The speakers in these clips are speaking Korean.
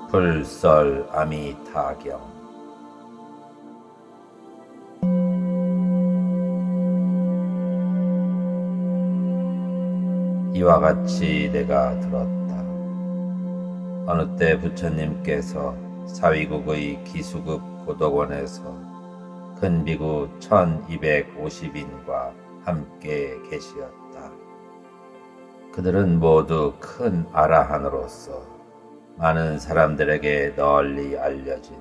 불설 아미타경. 이와 같이 내가 들었다. 어느 때 부처님께서 사위국의 기수급 고덕원에서 큰 비구 1250인과 함께 계시었다. 그들은 모두 큰 아라한으로서 많은 사람들에게 널리 알려진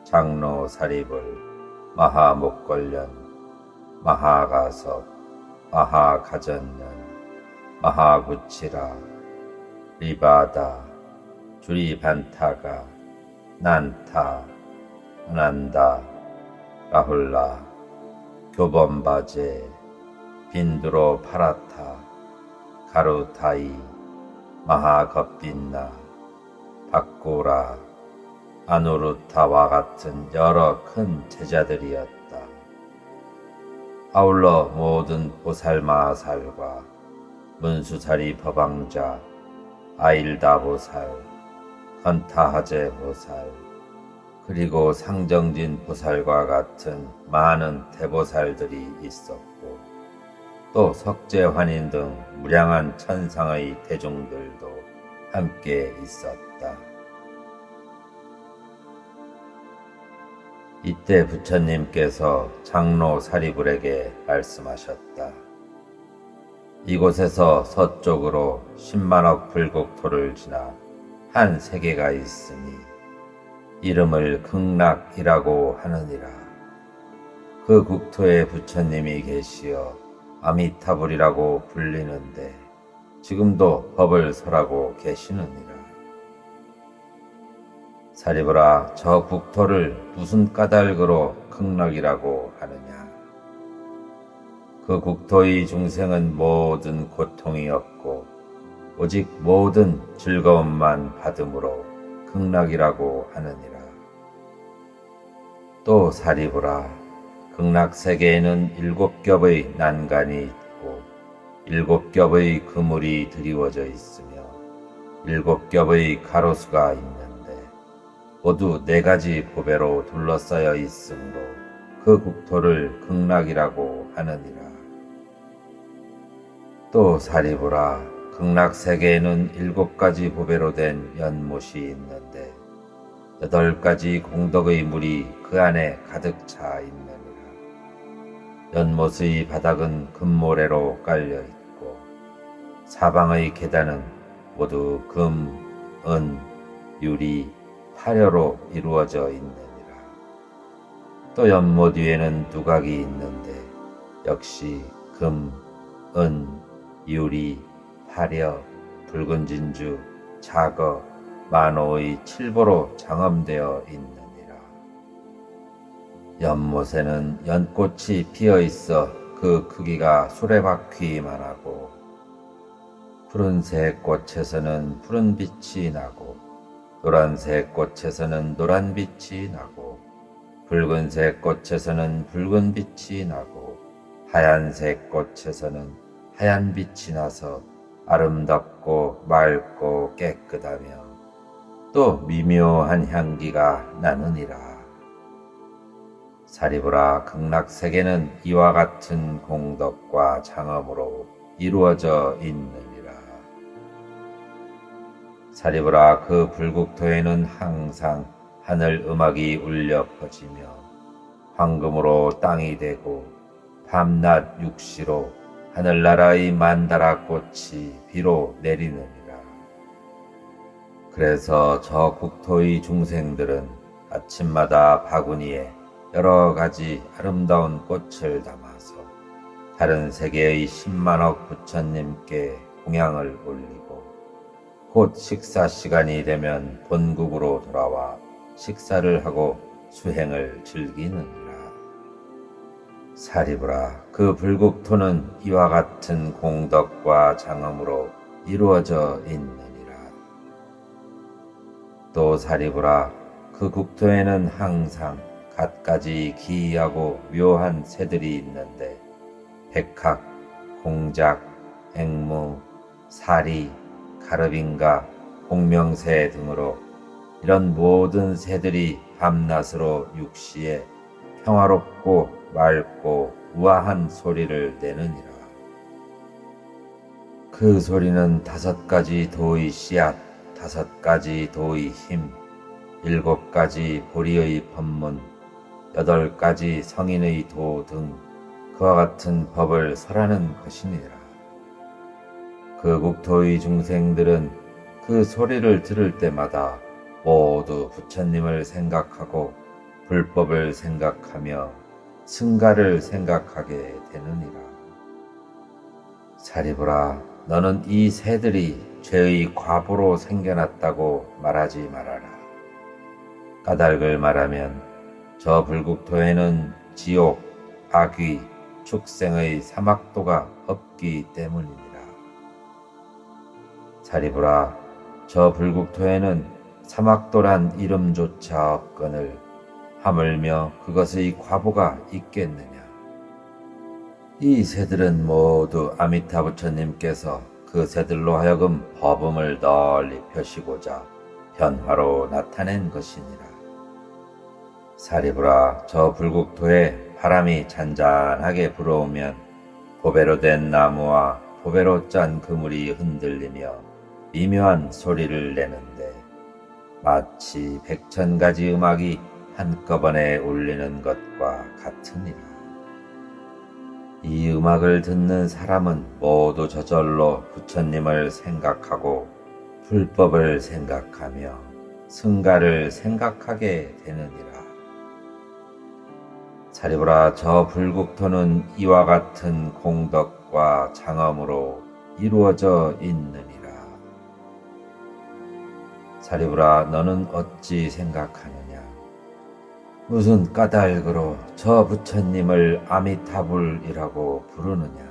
장로 사립을 마하목걸련, 마하가섭, 마하가전년, 마하구치라, 리바다, 주리반타가, 난타, 아난다, 라훌라, 교범바제, 빈두로 파라타, 가루타이, 마하겁빈나, 바꾸라, 아누루타와 같은 여러 큰 제자들이었다. 아울러 모든 보살마살과 문수사리 법왕자, 아일다보살, 건타하제 보살, 그리고 상정진 보살과 같은 많은 대보살들이 있었고, 또 석재환인 등 무량한 천상의 대중들도 함께 있었다. 이때 부처님께서 장로 사리불에게 말씀하셨다. 이곳에서 서쪽으로 10만억 불국토를 지나 한 세계가 있으니 이름을 극락이라고 하느니라. 그 국토에 부처님이 계시어 아미타불이라고 불리는데 지금도 법을 설하고 계시느니라. 사리불아, 저 국토를 무슨 까닭으로 극락이라고 하느냐? 그 국토의 중생은 모든 고통이 없고 오직 모든 즐거움만 받음으로 극락이라고 하느니라. 또 사리불아, 극락세계에는 7겹의 난간이 있고 7겹의 그물이 드리워져 있으며 7겹의 가로수가 있는데 모두 4가지 보배로 둘러싸여 있으므로 그 국토를 극락이라고 하느니라. 또 사리불아, 극락세계에는 7가지 보배로 된 연못이 있는데 8가지 공덕의 물이 그 안에 가득 차 있느니라. 연못의 바닥은 금모래로 깔려 있고 사방의 계단은 모두 금, 은, 유리, 화려로 이루어져 있느니라. 또 연못 위에는 두각이 있는데 역시 금, 은, 유리, 화려, 붉은 진주, 자거, 만호의 7보로 장엄되어 있느니라. 연못에는 연꽃이 피어 있어 그 크기가 수레바퀴만하고 푸른색 꽃에서는 푸른 빛이 나고 노란색 꽃에서는 노란 빛이 나고 붉은색 꽃에서는 붉은 빛이 나고 하얀색 꽃에서는 하얀 빛이 나서 아름답고 맑고 깨끗하며 또 미묘한 향기가 나느니라. 사리불아, 극락세계는 이와 같은 공덕과 장엄으로 이루어져 있느니라. 사리불아, 그 불국토에는 항상 하늘 음악이 울려 퍼지며 황금으로 땅이 되고 밤낮 육시로 하늘나라의 만다라 꽃이 비로 내리느니라. 그래서 저 국토의 중생들은 아침마다 바구니에 여러 가지 아름다운 꽃을 담아서 다른 세계의 10만억 부처님께 공양을 올리고 곧 식사 시간이 되면 본국으로 돌아와 식사를 하고 수행을 즐기느니라. 사리불아, 그 불국토는 이와 같은 공덕과 장엄으로 이루어져 있느니라. 또 사리불아, 그 국토에는 항상 갖가지 기이하고 묘한 새들이 있는데 백학, 공작, 앵무, 사리, 가르빈가, 공명새 등으로 이런 모든 새들이 밤낮으로 육시에 평화롭고 맑고 우아한 소리를 내느니라. 그 소리는 5가지 도의 씨앗, 5가지 도의 힘, 7가지 보리의 법문, 8가지 성인의 도 등 그와 같은 법을 설하는 것이니라. 그 국토의 중생들은 그 소리를 들을 때마다 모두 부처님을 생각하고 불법을 생각하며 승가를 생각하게 되느니라. 사리부라, 너는 이 새들이 죄의 과보로 생겨났다고 말하지 말아라. 까닭을 말하면 저 불국토에는 지옥, 악귀, 축생의 사막도가 없기 때문이니라. 사리부라, 저 불국토에는 사막도란 이름조차 없거늘 하물며 그것의 과보가 있겠느냐. 이 새들은 모두 아미타 부처님께서 그 새들로 하여금 법음을 널리 펴시고자 변화로 나타낸 것이니라. 사리부라, 저 불국토에 바람이 잔잔하게 불어오면 보배로 된 나무와 보배로 짠 그물이 흔들리며 미묘한 소리를 내는데 마치 100,000가지 음악이 한꺼번에 울리는 것과 같으니라. 이 음악을 듣는 사람은 모두 저절로 부처님을 생각하고 불법을 생각하며 승가를 생각하게 되느니라. 사리부라, 저 불국토는 이와 같은 공덕과 장엄으로 이루어져 있느니라. 사리부라, 너는 어찌 생각하느냐? 무슨 까닭으로 저 부처님을 아미타불이라고 부르느냐?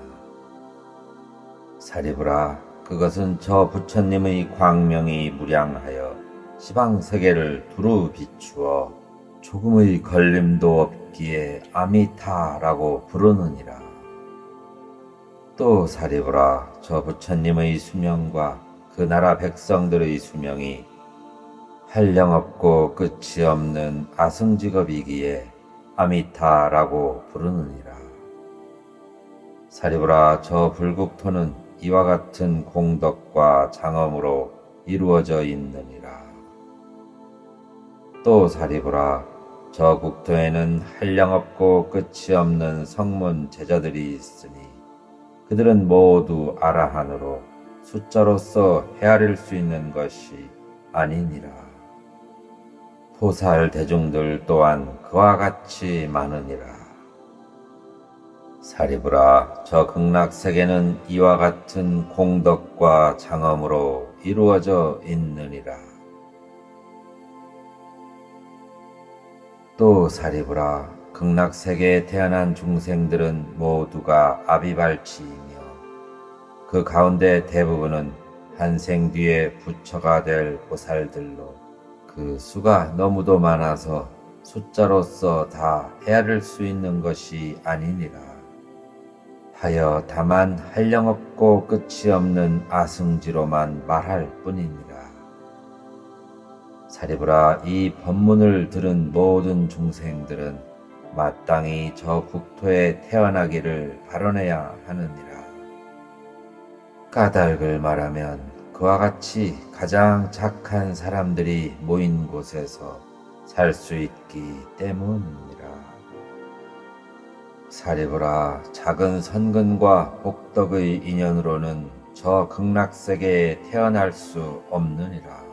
사리부라, 그것은 저 부처님의 광명이 무량하여 시방세계를 두루 비추어 조금의 걸림도 없기에 아미타라고 부르느니라. 또 사리부라, 저 부처님의 수명과 그 나라 백성들의 수명이 한량없고 끝이 없는 아승직업이기에 아미타라고 부르느니라. 사리부라, 저 불국토는 이와 같은 공덕과 장엄으로 이루어져 있느니라. 또 사리부라, 저 국토에는 한량없고 끝이 없는 성문 제자들이 있으니 그들은 모두 아라한으로 숫자로서 헤아릴 수 있는 것이 아니니라. 보살 대중들 또한 그와 같이 많으니라. 사리부라, 저 극락세계는 이와 같은 공덕과 장엄으로 이루어져 있느니라. 또 사리부라, 극락세계에 태어난 중생들은 모두가 아비발치이며 그 가운데 대부분은 한 생 뒤에 부처가 될 보살들로 그 수가 너무도 많아서 숫자로서 다 헤아릴 수 있는 것이 아니니라. 하여 다만 한량없고 끝이 없는 아승지로만 말할 뿐이니라. 사리부라, 이 법문을 들은 모든 중생들은 마땅히 저 국토에 태어나기를 바라내야 하느니라. 까닭을 말하면 그와 같이 가장 착한 사람들이 모인 곳에서 살 수 있기 때문이니라. 사리부라, 작은 선근과 복덕의 인연으로는 저 극락세계에 태어날 수 없느니라.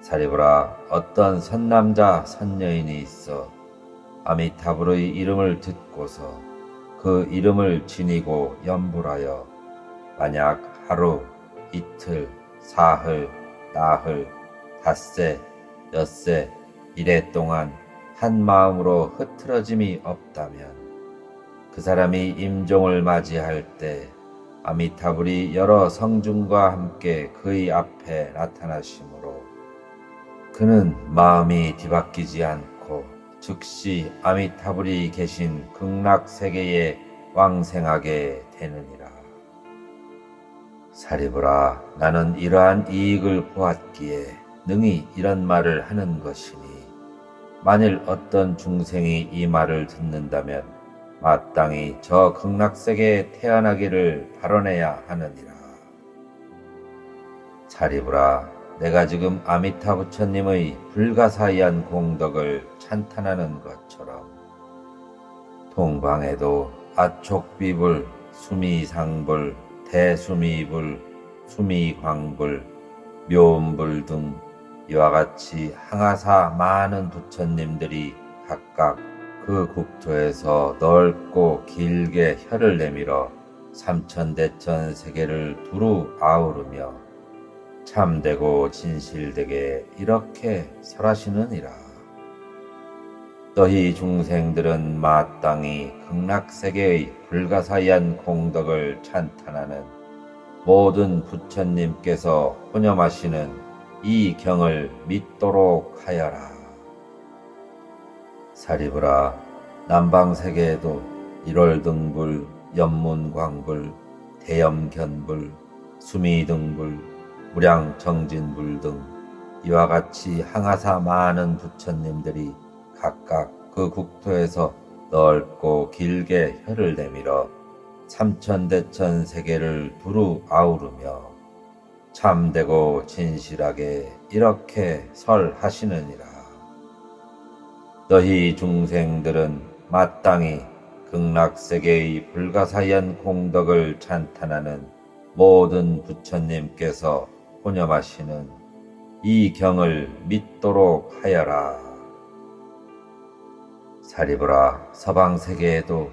사리부라, 어떤 선남자 선여인이 있어 아미타불의 이름을 듣고서 그 이름을 지니고 염불하여 만약 하루, 이틀, 사흘, 나흘, 닷새, 엿새, 이래 동안 한 마음으로 흐트러짐이 없다면 그 사람이 임종을 맞이할 때 아미타불이 여러 성중과 함께 그의 앞에 나타나시므로 그는 마음이 뒤바뀌지 않고 즉시 아미타불이 계신 극락세계에 왕생하게 되느니라. 사리부라, 나는 이러한 이익을 보았기에 능히 이런 말을 하는 것이니 만일 어떤 중생이 이 말을 듣는다면 마땅히 저 극락세계에 태어나기를 발언해야 하느니라. 사리부라, 내가 지금 아미타 부처님의 불가사의한 공덕을 찬탄하는 것처럼 동방에도 아촉비불, 수미상불, 대수미불, 수미광불, 묘음불 등 이와 같이 항아사 많은 부처님들이 각각 그 국토에서 넓고 길게 혀를 내밀어 삼천대천 세계를 두루 아우르며 참되고 진실되게 이렇게 설하시느니라. 너희 중생들은 마땅히 극락세계의 불가사의한 공덕을 찬탄하는 모든 부처님께서 혼염하시는 이 경을 믿도록 하여라. 사리부라, 남방세계에도 일월등불, 연문광불, 대염견불, 수미등불, 무량정진불 등 이와 같이 항아사 많은 부처님들이 각각 그 국토에서 넓고 길게 혀를 내밀어 삼천대천 세계를 두루 아우르며 참되고 진실하게 이렇게 설하시느니라. 너희 중생들은 마땅히 극락세계의 불가사의한 공덕을 찬탄하는 모든 부처님께서 혼염하시는 이 경을 믿도록 하여라. 사리부라, 서방세계에도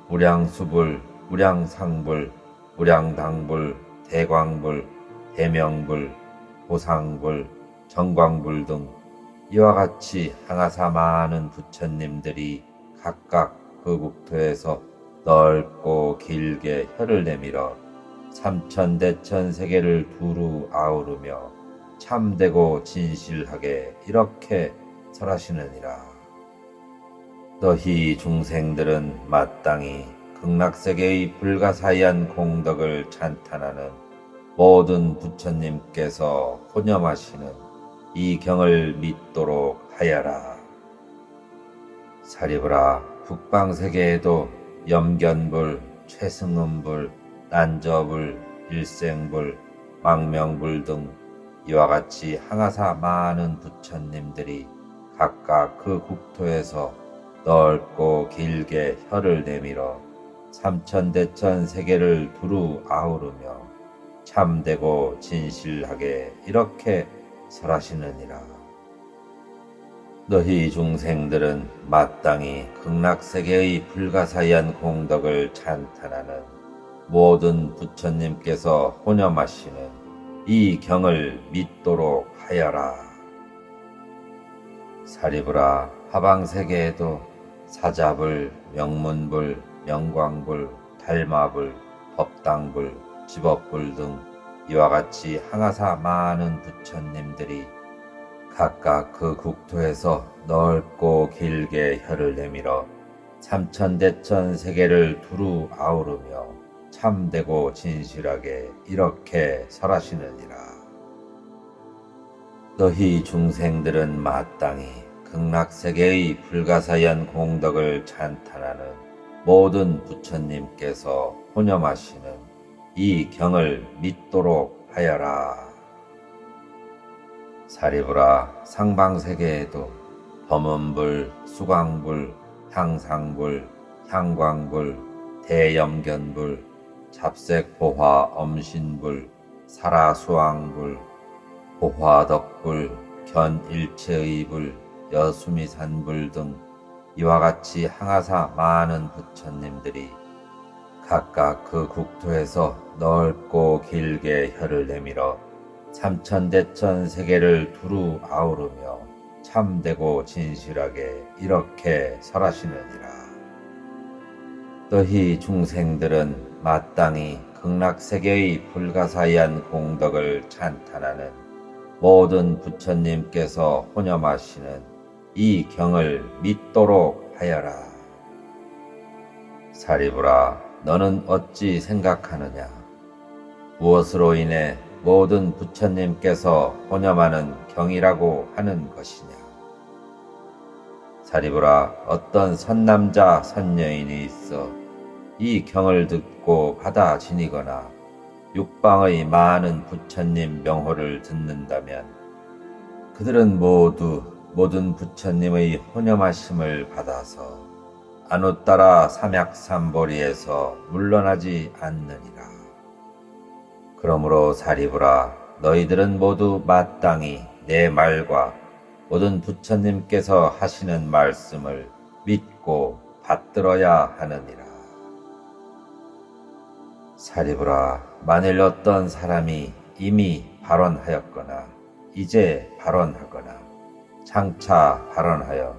무량수불, 무량상불, 무량당불, 대광불, 대명불, 보상불, 정광불 등 이와 같이 항아사 많은 부처님들이 각각 그 국토에서 넓고 길게 혀를 내밀어 삼천대천 세계를 두루 아우르며 참되고 진실하게 이렇게 설하시느니라. 너희 중생들은 마땅히 극락세계의 불가사의한 공덕을 찬탄하는 모든 부처님께서 혼염하시는 이 경을 믿도록 하여라. 사리부라, 북방세계에도 염견불, 최승음불, 난저불, 일생불, 망명불 등 이와 같이 항아사 많은 부처님들이 각각 그 국토에서 넓고 길게 혀를 내밀어 삼천대천 세계를 두루 아우르며 참되고 진실하게 이렇게 설하시느니라. 너희 중생들은 마땅히 극락세계의 불가사의한 공덕을 찬탄하는 모든 부처님께서 혼염하시는 이 경을 믿도록 하여라. 사리부라, 하방세계에도 사자불, 명문불, 명광불, 달마불, 법당불, 지법불 등 이와 같이 항아사 많은 부처님들이 각각 그 국토에서 넓고 길게 혀를 내밀어 삼천대천 세계를 두루 아우르며 참되고 진실하게 이렇게 설하시느니라. 너희 중생들은 마땅히 극락세계의 불가사의한 공덕을 찬탄하는 모든 부처님께서 혼염하시는 이 경을 믿도록 하여라. 사리부라, 상방세계에도 범음불, 수광불, 향상불, 향광불, 대염견불, 잡색보화 엄신불, 사라수왕불, 보화덕불, 견일체의불, 여수미산불 등 이와 같이 항아사 많은 부처님들이 각각 그 국토에서 넓고 길게 혀를 내밀어 삼천대천 세계를 두루 아우르며 참되고 진실하게 이렇게 설하시느니라. 너희 중생들은 마땅히 극락세계의 불가사의한 공덕을 찬탄하는 모든 부처님께서 혼염하시는 이 경을 믿도록 하여라. 사리부라, 너는 어찌 생각하느냐? 무엇으로 인해 모든 부처님께서 혼염하는 경이라고 하는 것이냐? 사리부라, 어떤 선남자 선여인이 있어 이 경을 듣고 받아 지니거나 육방의 많은 부처님 명호를 듣는다면 그들은 모두 모든 부처님의 혼염하심을 받아서 아누따라 삼약삼보리에서 물러나지 않느니라. 그러므로 사리부라, 너희들은 모두 마땅히 내 말과 모든 부처님께서 하시는 말씀을 믿고 받들어야 하느니라. 사리부라, 만일 어떤 사람이 이미 발언하였거나 이제 발언하거나 장차 발언하여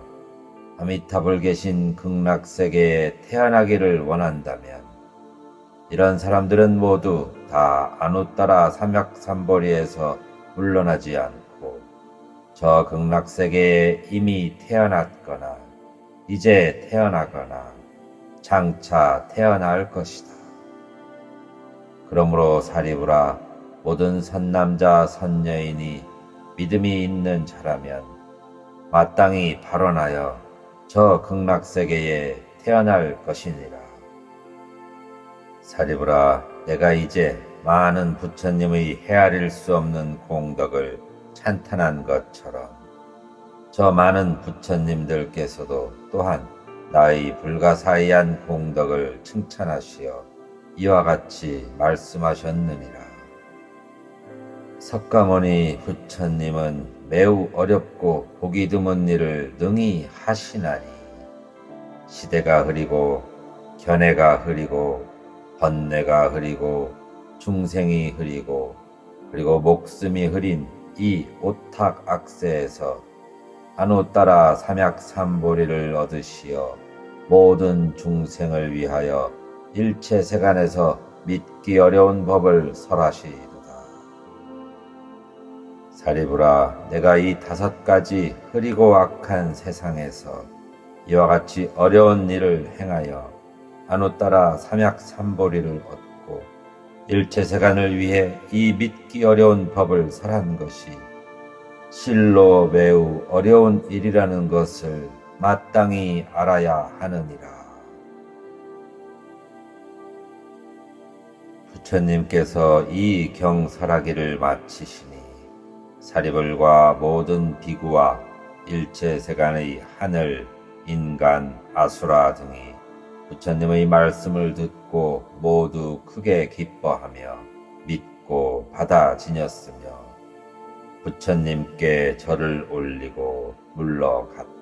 아미타불계신 극락세계에 태어나기를 원한다면 이런 사람들은 모두 다 아누따라 삼약삼보리에서 물러나지 않고 저 극락세계에 이미 태어났거나 이제 태어나거나 장차 태어날 것이다. 그러므로 사리부라, 모든 선남자 선여인이 믿음이 있는 자라면 마땅히 발언하여 저 극락세계에 태어날 것이니라. 사리부라, 내가 이제 많은 부처님의 헤아릴 수 없는 공덕을 찬탄한 것처럼 저 많은 부처님들께서도 또한 나의 불가사의한 공덕을 칭찬하시어 이와 같이 말씀하셨느니라. 석가모니 부처님은 매우 어렵고 보기 드문 일을 능히 하시나니 시대가 흐리고 견해가 흐리고 번뇌가 흐리고 중생이 흐리고 그리고 목숨이 흐린 이 오탁 악세에서 아누따라 삼약삼보리를 얻으시어 모든 중생을 위하여 일체 세간에서 믿기 어려운 법을 설하시리로다. 사리부라, 내가 이 5가지 흐리고 악한 세상에서 이와 같이 어려운 일을 행하여 아누따라 삼약삼보리를 얻고 일체 세간을 위해 이 믿기 어려운 법을 설한 것이 실로 매우 어려운 일이라는 것을 마땅히 알아야 하느니라. 부처님께서 이 경설하기를 마치시니 사리불과 모든 비구와 일체 세간의 하늘, 인간, 아수라 등이 부처님의 말씀을 듣고 모두 크게 기뻐하며 믿고 받아 지녔으며 부처님께 절을 올리고 물러갔다.